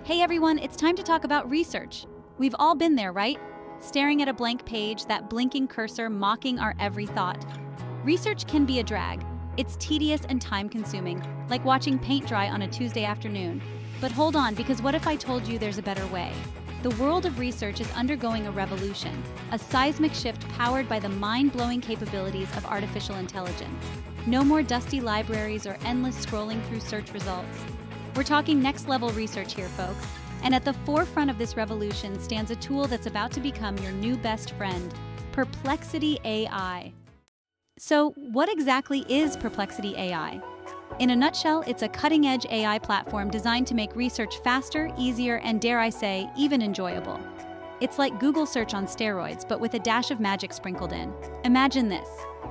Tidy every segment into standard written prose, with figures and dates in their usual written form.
Hey everyone, it's time to talk about research. We've all been there, right? Staring at a blank page, that blinking cursor mocking our every thought. Research can be a drag. It's tedious and time-consuming, like watching paint dry on a Tuesday afternoon. But hold on, because what if I told you there's a better way? The world of research is undergoing a revolution, a seismic shift powered by the mind-blowing capabilities of artificial intelligence. No more dusty libraries or endless scrolling through search results. We're talking next-level research here, folks. And at the forefront of this revolution stands a tool that's about to become your new best friend, Perplexity AI. So, what exactly is Perplexity AI? In a nutshell, it's a cutting-edge AI platform designed to make research faster, easier, and dare I say, even enjoyable. It's like Google search on steroids, but with a dash of magic sprinkled in. Imagine this.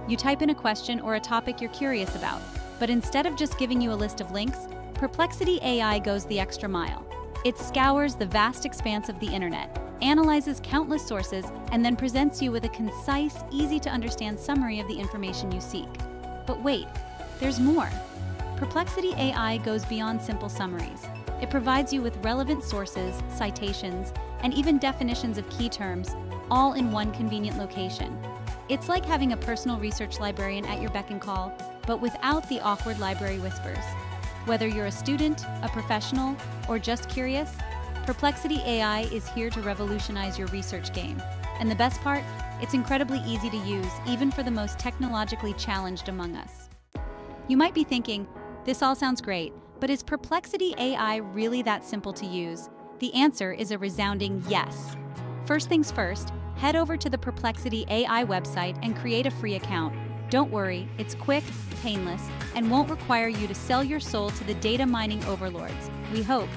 You type in a question or a topic you're curious about, but instead of just giving you a list of links, Perplexity AI goes the extra mile. It scours the vast expanse of the internet, analyzes countless sources, and then presents you with a concise, easy-to-understand summary of the information you seek. But wait, there's more. Perplexity AI goes beyond simple summaries. It provides you with relevant sources, citations, and even definitions of key terms, all in one convenient location. It's like having a personal research librarian at your beck and call, but without the awkward library whispers. Whether you're a student, a professional, or just curious, Perplexity AI is here to revolutionize your research game. And the best part? It's incredibly easy to use, even for the most technologically challenged among us. You might be thinking, this all sounds great, but is Perplexity AI really that simple to use? The answer is a resounding yes. First things first, head over to the Perplexity AI website and create a free account. Don't worry, it's quick, painless, and won't require you to sell your soul to the data mining overlords. We hope.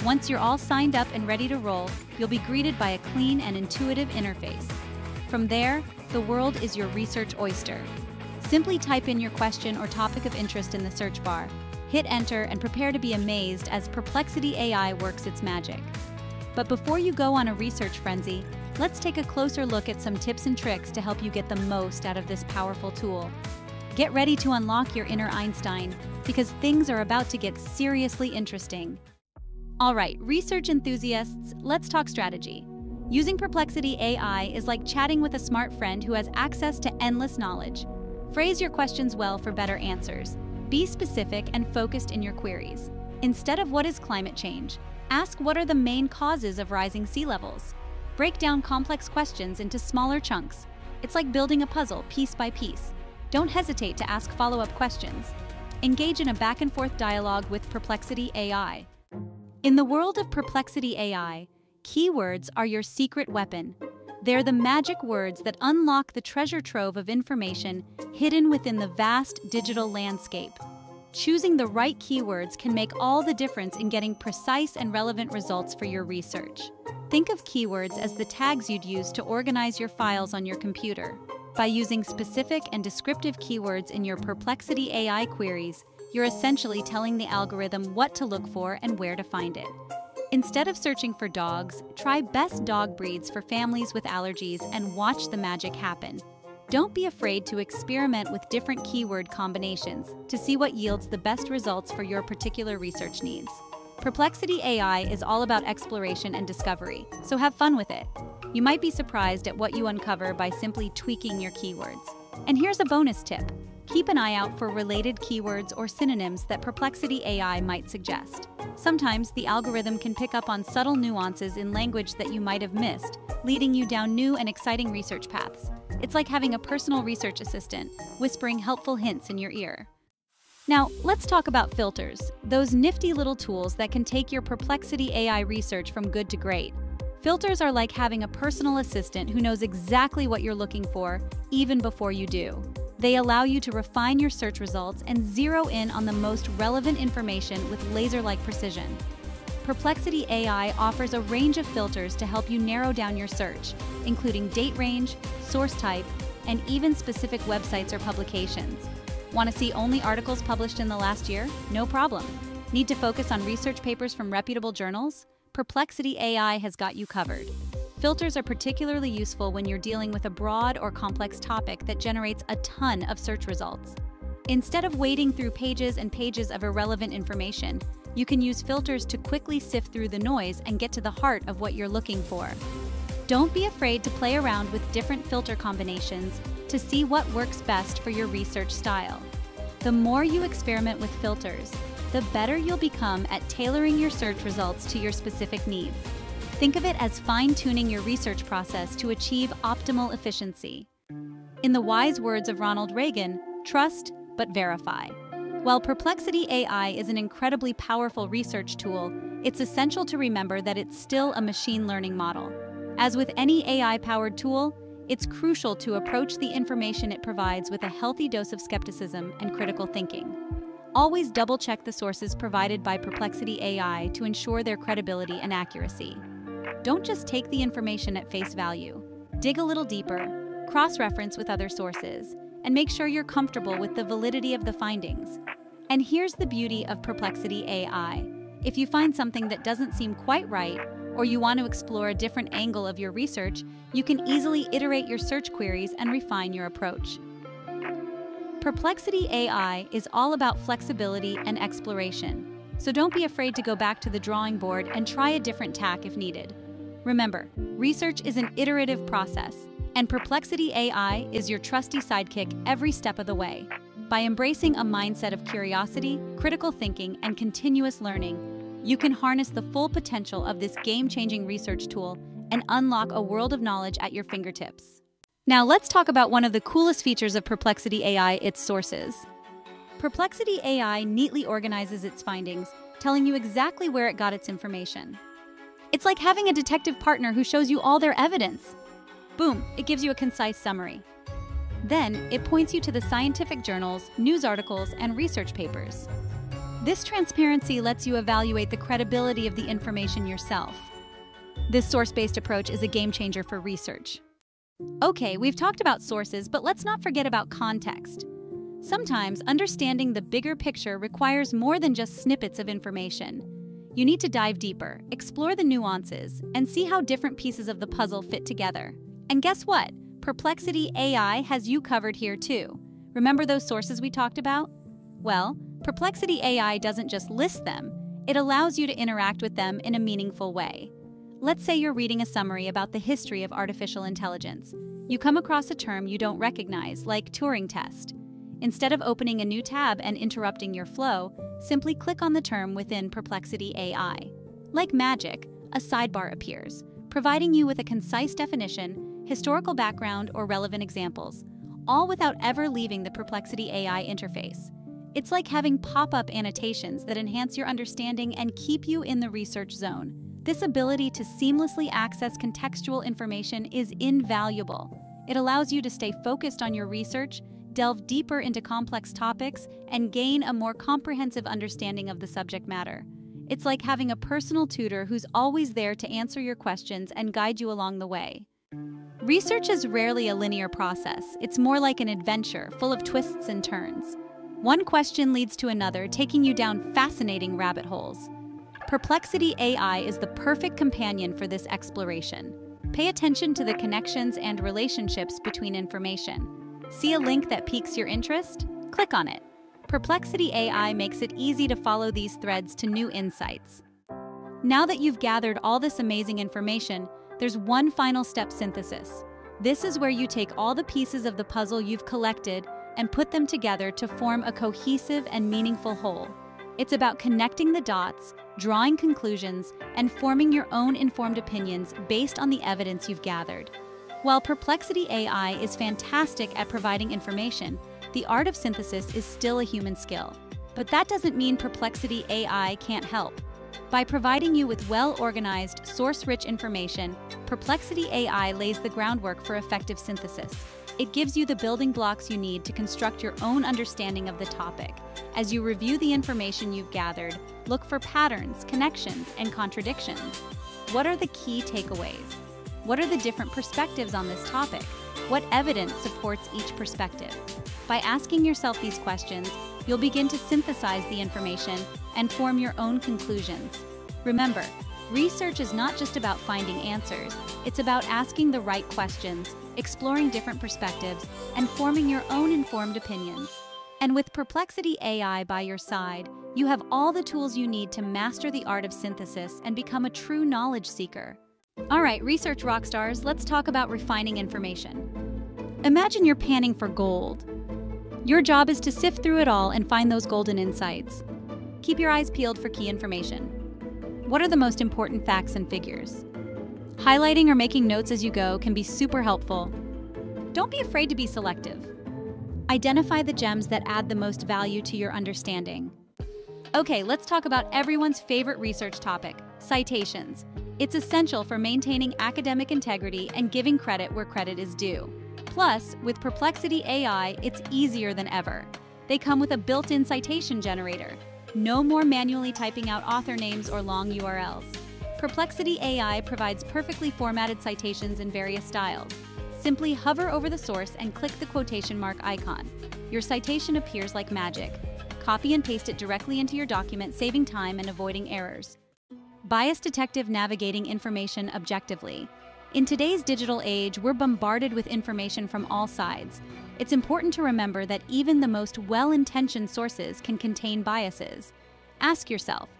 Once you're all signed up and ready to roll, you'll be greeted by a clean and intuitive interface. From there, the world is your research oyster. Simply type in your question or topic of interest in the search bar, hit enter, and prepare to be amazed as Perplexity AI works its magic. But before you go on a research frenzy, let's take a closer look at some tips and tricks to help you get the most out of this powerful tool. Get ready to unlock your inner Einstein, because things are about to get seriously interesting. All right, research enthusiasts, let's talk strategy. Using Perplexity AI is like chatting with a smart friend who has access to endless knowledge. Phrase your questions well for better answers. Be specific and focused in your queries. Instead of what is climate change, ask what are the main causes of rising sea levels. Break down complex questions into smaller chunks. It's like building a puzzle piece by piece. Don't hesitate to ask follow-up questions. Engage in a back-and-forth dialogue with Perplexity AI. In the world of Perplexity AI, keywords are your secret weapon. They're the magic words that unlock the treasure trove of information hidden within the vast digital landscape. Choosing the right keywords can make all the difference in getting precise and relevant results for your research. Think of keywords as the tags you'd use to organize your files on your computer. By using specific and descriptive keywords in your Perplexity AI queries, you're essentially telling the algorithm what to look for and where to find it. Instead of searching for dogs, try best dog breeds for families with allergies and watch the magic happen. Don't be afraid to experiment with different keyword combinations to see what yields the best results for your particular research needs. Perplexity AI is all about exploration and discovery, so have fun with it. You might be surprised at what you uncover by simply tweaking your keywords. And here's a bonus tip. Keep an eye out for related keywords or synonyms that Perplexity AI might suggest. Sometimes the algorithm can pick up on subtle nuances in language that you might have missed, leading you down new and exciting research paths. It's like having a personal research assistant, whispering helpful hints in your ear. Now, let's talk about filters, those nifty little tools that can take your Perplexity AI research from good to great. Filters are like having a personal assistant who knows exactly what you're looking for, even before you do. They allow you to refine your search results and zero in on the most relevant information with laser-like precision. Perplexity AI offers a range of filters to help you narrow down your search, including date range, source type, and even specific websites or publications. Want to see only articles published in the last year? No problem. Need to focus on research papers from reputable journals? Perplexity AI has got you covered. Filters are particularly useful when you're dealing with a broad or complex topic that generates a ton of search results. Instead of wading through pages and pages of irrelevant information, You can use filters to quickly sift through the noise and get to the heart of what you're looking for. Don't be afraid to play around with different filter combinations to see what works best for your research style. The more you experiment with filters, the better you'll become at tailoring your search results to your specific needs. Think of it as fine-tuning your research process to achieve optimal efficiency. In the wise words of Ronald Reagan, trust but verify. While Perplexity AI is an incredibly powerful research tool, it's essential to remember that it's still a machine learning model. As with any AI-powered tool, it's crucial to approach the information it provides with a healthy dose of skepticism and critical thinking. Always double-check the sources provided by Perplexity AI to ensure their credibility and accuracy. Don't just take the information at face value. Dig a little deeper, cross-reference with other sources, and make sure you're comfortable with the validity of the findings. And here's the beauty of Perplexity AI. If you find something that doesn't seem quite right, or you want to explore a different angle of your research, you can easily iterate your search queries and refine your approach. Perplexity AI is all about flexibility and exploration, so don't be afraid to go back to the drawing board and try a different tack if needed. Remember, research is an iterative process, and Perplexity AI is your trusty sidekick every step of the way. By embracing a mindset of curiosity, critical thinking, and continuous learning, you can harness the full potential of this game-changing research tool and unlock a world of knowledge at your fingertips. Now let's talk about one of the coolest features of Perplexity AI, its sources. Perplexity AI neatly organizes its findings, telling you exactly where it got its information. It's like having a detective partner who shows you all their evidence. Boom, it gives you a concise summary. Then, it points you to the scientific journals, news articles, and research papers. This transparency lets you evaluate the credibility of the information yourself. This source-based approach is a game changer for research. Okay, we've talked about sources, but let's not forget about context. Sometimes, understanding the bigger picture requires more than just snippets of information. You need to dive deeper, explore the nuances, and see how different pieces of the puzzle fit together. And guess what? Perplexity AI has you covered here too. Remember those sources we talked about? Well, Perplexity AI doesn't just list them, it allows you to interact with them in a meaningful way. Let's say you're reading a summary about the history of artificial intelligence. You come across a term you don't recognize, like Turing test. Instead of opening a new tab and interrupting your flow, simply click on the term within Perplexity AI. Like magic, a sidebar appears, providing you with a concise definition, historical background, or relevant examples, all without ever leaving the Perplexity AI interface. It's like having pop-up annotations that enhance your understanding and keep you in the research zone. This ability to seamlessly access contextual information is invaluable. It allows you to stay focused on your research, delve deeper into complex topics, and gain a more comprehensive understanding of the subject matter. It's like having a personal tutor who's always there to answer your questions and guide you along the way. Research is rarely a linear process. It's more like an adventure, full of twists and turns. One question leads to another, taking you down fascinating rabbit holes. Perplexity AI is the perfect companion for this exploration. Pay attention to the connections and relationships between information. See a link that piques your interest? Click on it. Perplexity AI makes it easy to follow these threads to new insights. Now that you've gathered all this amazing information, there's one final step: synthesis. This is where you take all the pieces of the puzzle you've collected and put them together to form a cohesive and meaningful whole. It's about connecting the dots, drawing conclusions, and forming your own informed opinions based on the evidence you've gathered. While Perplexity AI is fantastic at providing information, the art of synthesis is still a human skill. But that doesn't mean Perplexity AI can't help. By providing you with well-organized, source-rich information, Perplexity AI lays the groundwork for effective synthesis. It gives you the building blocks you need to construct your own understanding of the topic. As you review the information you've gathered, look for patterns, connections, and contradictions. What are the key takeaways? What are the different perspectives on this topic? What evidence supports each perspective? By asking yourself these questions, you'll begin to synthesize the information and form your own conclusions. Remember, research is not just about finding answers, it's about asking the right questions, exploring different perspectives, and forming your own informed opinions. And with Perplexity AI by your side, You have all the tools you need to master the art of synthesis and become a true knowledge seeker. All right, research rockstars, let's talk about refining information. Imagine you're panning for gold. Your job is to sift through it all and find those golden insights. Keep your eyes peeled for key information. What are the most important facts and figures? Highlighting or making notes as you go can be super helpful. Don't be afraid to be selective. Identify the gems that add the most value to your understanding. Okay, let's talk about everyone's favorite research topic, citations. It's essential for maintaining academic integrity and giving credit where credit is due. Plus, with Perplexity AI, it's easier than ever. They come with a built-in citation generator. No more manually typing out author names or long URLs. Perplexity AI provides perfectly formatted citations in various styles. Simply hover over the source and click the quotation mark icon. Your citation appears like magic. Copy and paste it directly into your document, saving time and avoiding errors. Bias detective, navigating information objectively. In today's digital age, we're bombarded with information from all sides. It's important to remember that even the most well-intentioned sources can contain biases. Ask yourself,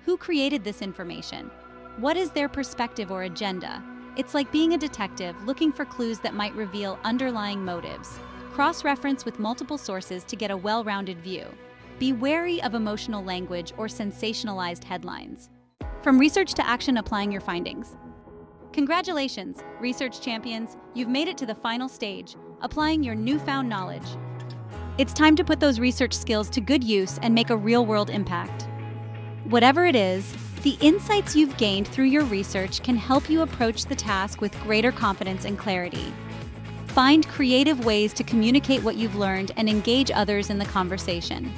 who created this information? What is their perspective or agenda? It's like being a detective looking for clues that might reveal underlying motives. Cross-reference with multiple sources to get a well-rounded view. Be wary of emotional language or sensationalized headlines. From research to action, applying your findings. Congratulations, research champions. You've made it to the final stage, applying your newfound knowledge. It's time to put those research skills to good use and make a real-world impact. Whatever it is, the insights you've gained through your research can help you approach the task with greater confidence and clarity. Find creative ways to communicate what you've learned and engage others in the conversation.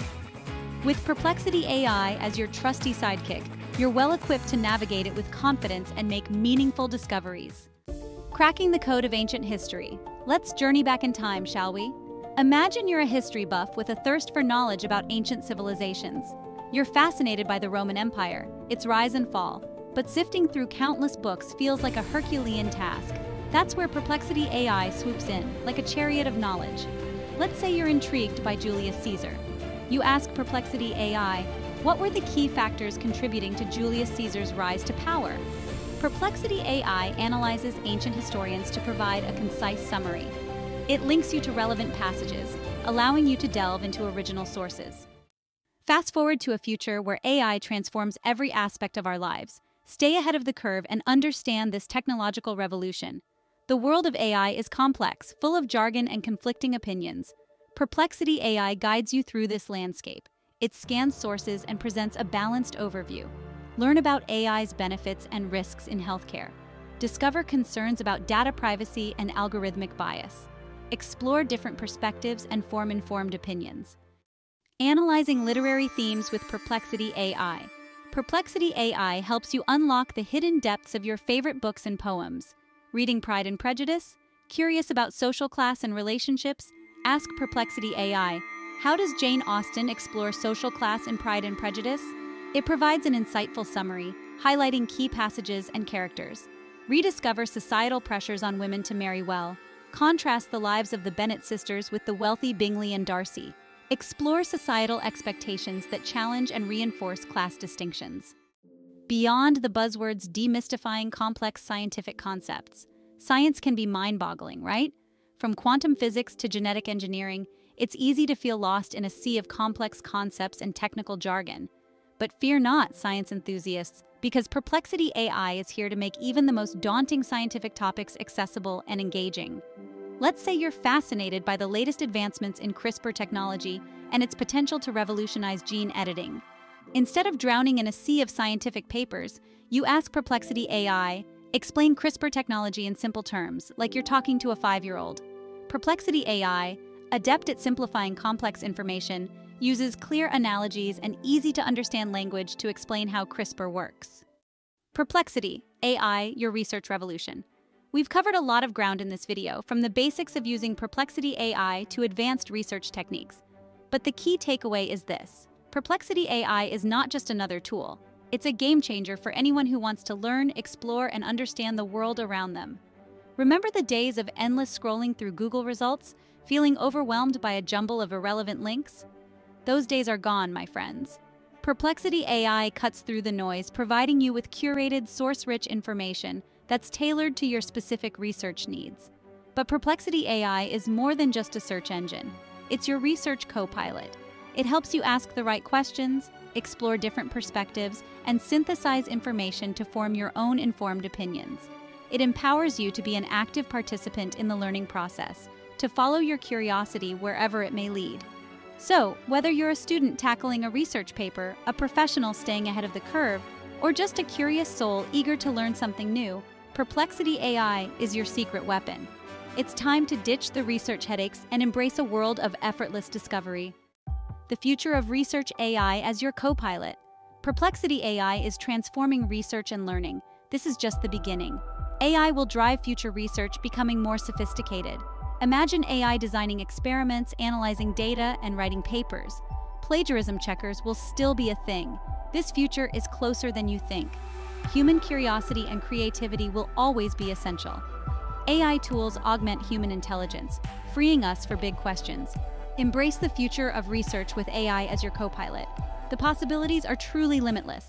With Perplexity AI as your trusty sidekick, you're well equipped to navigate it with confidence and make meaningful discoveries. Cracking the code of ancient history. Let's journey back in time, shall we? Imagine you're a history buff with a thirst for knowledge about ancient civilizations. You're fascinated by the Roman Empire, its rise and fall, but sifting through countless books feels like a Herculean task. That's where Perplexity AI swoops in, like a chariot of knowledge. Let's say you're intrigued by Julius Caesar. You ask Perplexity AI, what were the key factors contributing to Julius Caesar's rise to power? Perplexity AI analyzes ancient historians to provide a concise summary. It links you to relevant passages, allowing you to delve into original sources. Fast forward to a future where AI transforms every aspect of our lives. Stay ahead of the curve and understand this technological revolution. The world of AI is complex, full of jargon and conflicting opinions. Perplexity AI guides you through this landscape. It scans sources and presents a balanced overview. Learn about AI's benefits and risks in healthcare. Discover concerns about data privacy and algorithmic bias. Explore different perspectives and form informed opinions. Analyzing literary themes with Perplexity AI. Perplexity AI helps you unlock the hidden depths of your favorite books and poems. Reading Pride and Prejudice? Curious about social class and relationships? Ask Perplexity AI, how does Jane Austen explore social class in Pride and Prejudice? It provides an insightful summary, highlighting key passages and characters. Rediscover societal pressures on women to marry well. Contrast the lives of the Bennet sisters with the wealthy Bingley and Darcy. Explore societal expectations that challenge and reinforce class distinctions. Beyond the buzzwords demystifying complex scientific concepts. Science can be mind-boggling, right? From quantum physics to genetic engineering, it's easy to feel lost in a sea of complex concepts and technical jargon. But fear not, science enthusiasts, because Perplexity AI is here to make even the most daunting scientific topics accessible and engaging. Let's say you're fascinated by the latest advancements in CRISPR technology and its potential to revolutionize gene editing. Instead of drowning in a sea of scientific papers, you ask Perplexity AI, explain CRISPR technology in simple terms, like you're talking to a 5-year-old. Perplexity AI, adept at simplifying complex information, uses clear analogies and easy-to-understand language to explain how CRISPR works. Perplexity AI, your research revolution. We've covered a lot of ground in this video, from the basics of using Perplexity AI to advanced research techniques. But the key takeaway is this: Perplexity AI is not just another tool. It's a game changer for anyone who wants to learn, explore, and understand the world around them. Remember the days of endless scrolling through Google results, feeling overwhelmed by a jumble of irrelevant links? Those days are gone, my friends. Perplexity AI cuts through the noise, providing you with curated, source-rich information that's tailored to your specific research needs. But Perplexity AI is more than just a search engine. It's your research co-pilot. It helps you ask the right questions, explore different perspectives, and synthesize information to form your own informed opinions. It empowers you to be an active participant in the learning process, to follow your curiosity wherever it may lead. So, whether you're a student tackling a research paper, a professional staying ahead of the curve, or just a curious soul eager to learn something new, Perplexity AI is your secret weapon. It's time to ditch the research headaches and embrace a world of effortless discovery. The future of research AI as your co-pilot. Perplexity AI is transforming research and learning. This is just the beginning. AI will drive future research, becoming more sophisticated. Imagine AI designing experiments, analyzing data, and writing papers. Plagiarism checkers will still be a thing. This future is closer than you think. Human curiosity and creativity will always be essential. AI tools augment human intelligence, freeing us for big questions. Embrace the future of research with AI as your co-pilot. The possibilities are truly limitless.